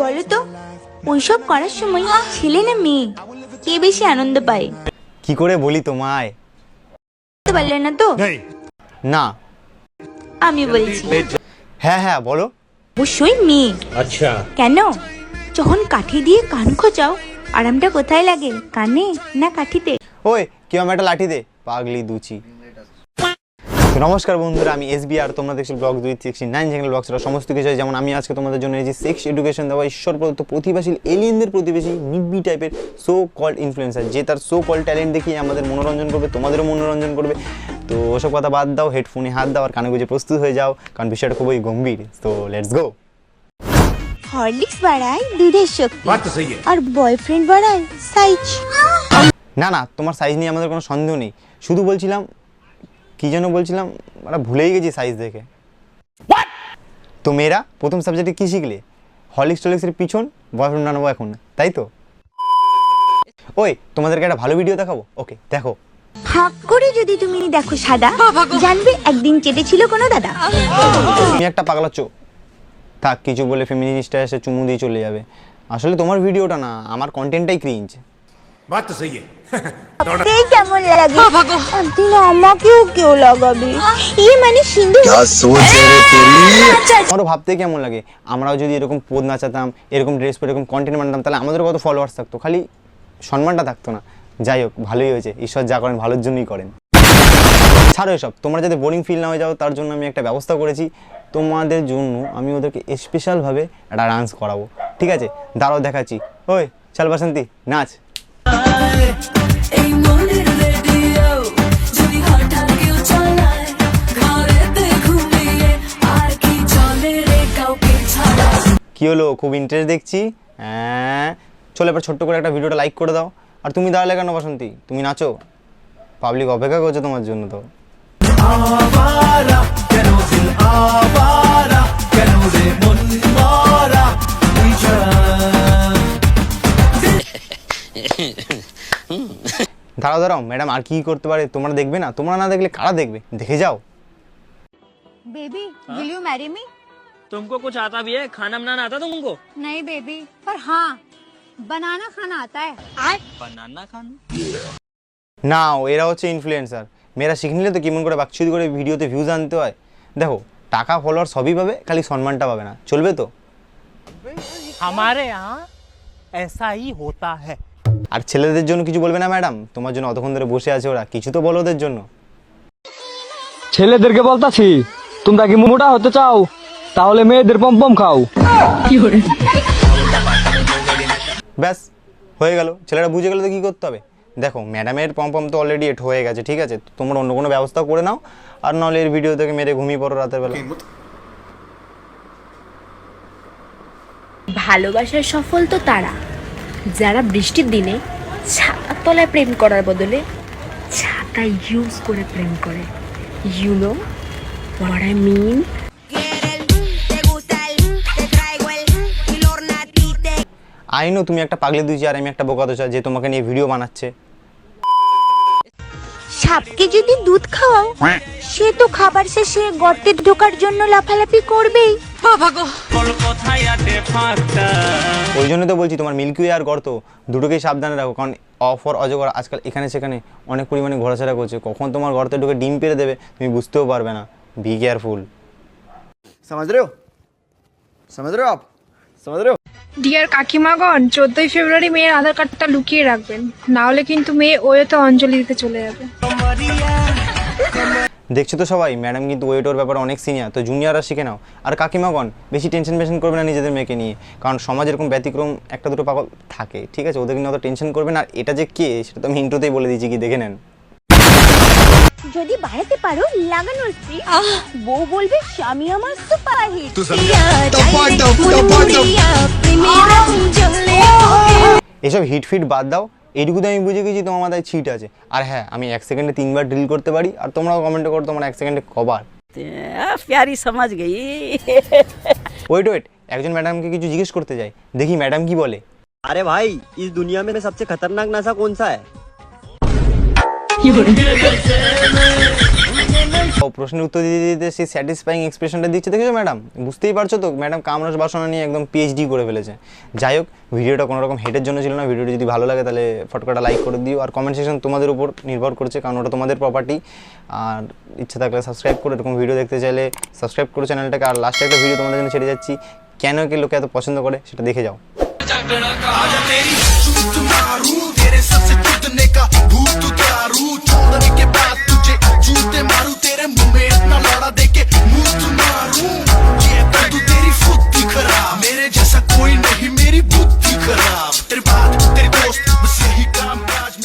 বলো তো ওইসব করার সময় ছেলে না মেয়ে কে বেশি আনন্দ পায়? কি করে বলি তোমায়? বলতে পারলে না তো? না। আমি বলছি, হ্যাঁ হ্যাঁ বলো। অবশ্যই মেয়ে। अच्छा কেন? যখন কাঠি দিয়ে কান খোঁচাও আরামটা কোথায় লাগে, কানে না কাঠিতে? ওই কেউ আমার একটা লাঠি দে, পাগলি দুচি। তো নমস্কার বন্ধুরা, আমি এসবি আর তোমরা দেখছো ব্লগ 269 চ্যানেল ব্লগ ছিল সমস্ত কিছু। যেমন আমি আজকে তোমাদের জন্য এই যে সেক্স এডুকেশন দেওয়া ঈশ্বর প্রদত্ত প্রতিভাশীল এলিয়েনদের প্রতিবেশী নিব্বি টাইপের সো কল্ড ইনফ্লুয়েন্সার, যে তার সো কল্ড ট্যালেন্ট দেখিয়ে আমাদের মনোরঞ্জন করবে, তোমাদেরও মনোরঞ্জন করবে। তো ওসব কথা বাদ দাও, হেডফোনে হাত দাও আর কানে গুঁজে প্রস্তুত হয়ে যাও, কারণ বিষয়টা খুবই গম্ভীর। তো লেটস গো। হরলিক্স বাড়ায় দুধের শক্তি बात तो सही है। আর বয়ফ্রেন্ড বাড়ায় সাইজ। না না, তোমার সাইজ নিয়ে আমাদের কোনো সন্দেহ নেই, শুধু বলছিলাম কি যেন বলছিলাম, আমরা ভুলেই গেছি সাইজ দেখে। তো মেয়েরা প্রথম সাবজেক্টে কি শিখলে? হরলিক্স টলিক্সের পিছন বয়ফ্রেন্ড বানাবো এখন, তাই তো? ওই তোমাদেরকে একটা ভালো ভিডিও দেখাবো, ওকে দেখো। হাক করে যদি তুমি দেখো সাদা, জানবে একদিন চেটেছিল কোনো দাদা। তুমি একটা পাগলা চো, থাক কিছু বলে ফেমিনিস্টটা এসে চুমু দিয়ে চলে যাবে। আসলে তোমার ভিডিওটা না, আমার কন্টেন্টটাই ক্রিঞ্জ। बात तो सही है। এই কেমন লাগে? একদিন আমাকেও কেউ লাগাবে, ইয়ে মানে সিন্ধু। আমারও ভাবতে কেমন লাগে, আমরাও যদি এরকম পোদ নাচাতাম, এরকম ড্রেস পরে এরকম কন্টেন্ট বানাতাম, তাহলে আমাদেরও কত ফলোয়ার্স থাকতো, খালি সম্মানটা থাকতো না। যাই হোক, ভালোই হয়েছে, ঈশ্বর যা করেন ভালোর জন্যই করেন। ছাড়ো এসব, তোমরা যাতে বোরিং ফিল না হয়ে যাও তার জন্য আমি একটা ব্যবস্থা করেছি। তোমাদের জন্য আমি ওদেরকে স্পেশালভাবে একটা ডান্স করাবো, ঠিক আছে? দাঁড়াও দেখাচ্ছি। ওই চল বাসন্তী নাচ। কি হলো, খুব ইন্টারেস্ট দেখছি? হ্যাঁ চলো এবার ছোট্ট করে একটা ভিডিওটা লাইক করে দাও। আর তুমি দাঁড়ালে কেন বাসন্তী, তুমি নাচো, পাবলিক অপেক্ষা করছে তোমার জন্য। তো দাঁড়াও দাঁড়াও ম্যাডাম, আর কি করতে পারে তোমরা দেখবে না? তোমরা না দেখলে কারা দেখবে? দেখে যাও। Baby will you marry me? तुमको कुछ आता भी है? खाना बनाना आता तुमको? नहीं बेबी, पर हाँ बनाना खाना आता है। बनाना खाना? না, এরা হচ্ছে ইনফ্লুয়েন্সার। মেয়েরা শিখে নিলে তো কেমন করে বাকচুরি করে ভিডিওতে ভিউজ আনতে হয়। দেখো, টাকা ফলোয়ার সবই পাবে, খালি সম্মানটা পাবে না, চলবে তো? हमारे यहाँ ऐसा ही होता है। আর ছেলেদের জন্য কিছু বলবে না ম্যাডাম? তোমার জন্য অতক্ষণ ধরে বসে আছে ওরা, কিছু তো বলো ওদের জন্য। ছেলেদেরকে বলতাছি, তোমরা কি মোটা হতে চাও? তাহলে মেয়েদের পম্পম খাও। ব্যাস হয়ে গেল, ছেলেরা বুঝে গেলে তো কী করতে হবে। দেখো, ম্যাডামের পম্পম তো অলরেডি এট হয়ে গেছে, ঠিক আছে? তোমরা অন্য কোনো ব্যবস্থা করে নাও, আর নাহলে এর ভিডিও থেকে মেরে ঘুমিয়ে পড়ো রাতের বেলা। ভালোবাসার সফল তো তারা যারা বৃষ্টির দিনে ছাতার তলায় প্রেম করার বদলে ছাতা ইউজ করে প্রেম করে। You know what I mean? I know তুমি একটা পাগলে দুইছি আর আমি একটা বোকা দোষা যে তোমাকে নিয়ে ভিডিও বানাচ্ছে। সাপকে যদি দুধ খাওয়াও সে তো খাবার শেষে গর্তে ঢোকার জন্য লাফালাফি করবেই। ওই জন্য তো বলছি তোমার মিল্কি ওয়ে আর গর্ত দুটোকেই সাবধানে রাখো, কারণ অফর অজগর আজকাল এখানে সেখানে অনেক পরিমাণে ঘোরাফেরা করছে। কখন তোমার গর্তে ঢুকে ডিম পেড়ে দেবে তুমি বুঝতেও পারবে না। Be careful. समझ रहे हो? समझ रहे हो आप? समझ रहे हो? ডিয়ার কাকিমাগণ, 14ই ফেব্রুয়ারি মেয়ের আধার কার্ডটা লুকিয়ে রাখবেন, না হলে কিন্তু মেয়ে ওয়েতে অঞ্জলি দিতে চলে যাবে। দেখছো তো সবাই, ম্যাডাম কিন্তু ওয়েটোর ব্যাপারে অনেক সিনিয়র, তো জুনিয়ররা শিখে নাও। আর কাকিমাগণ বেশি টেনশন করবে না নিজেদের মেয়েকে নিয়ে, কারণ সমাজ এরকম ব্যতিক্রম একটা দুটো পাগল থাকে, ঠিক আছে? ওদের নিয়ে অত টেনশন করবে না। আর এটা যে কে সেটা তো আমি ইন্ট্রোতেই বলে দিয়েছি, কি দেখে নেন। যদি বাড়াতে পারো লাগানোর ফ্রি, বউ বলবে স্বামী আমার সুপারহিট। এসব হিট ফিট বাদ দাও, এইটুকুতে আমি বুঝে গেছি তোমার মাথায় ছিট আছে। আর হ্যাঁ, আমি 1 সেকেন্ডে 3 বার ড্রিল করতে পারি, আর তোমরাও কমেন্ট করো তোমরা 1 সেকেন্ডে কবার। प्यारी समझ गई। ওয়েট, একজন ম্যাডামকে কিছু জিজ্ঞেস করতে যাই, দেখি ম্যাডাম কি বলে। अरे भाई, इस दुनिया में सबसे खतरनाक नशा कौन सा है? প্রশ্নের উত্তর দিতে দিতে সেই স্যাটিসফাইং এক্সপ্রেশনটা দিচ্ছে, দেখেছো ম্যাডাম? বুঝতেই পারছো তো, ম্যাডাম কামরাজ বাসনা নিয়ে একদম পিএইচডি করে ফেলেছে। যাই হোক, ভিডিওটা কোনো রকম হেটের জন্য ছিল না। ভিডিওটি যদি ভালো লাগে তাহলে ফটকাটা লাইক করে দিও, আর কমেন্ট সেকশন তোমাদের উপর নির্ভর করছে, কারণ ওটা তোমাদের প্রপার্টি। আর ইচ্ছা থাকলে সাবস্ক্রাইব করে, এরকম ভিডিও দেখতে চাইলে সাবস্ক্রাইব করো চ্যানেলটাকে। আর লাস্টে একটা ভিডিও তোমাদের জন্য ছেড়ে যাচ্ছি, কেন কি লোকে এত পছন্দ করে সেটা দেখে যাও।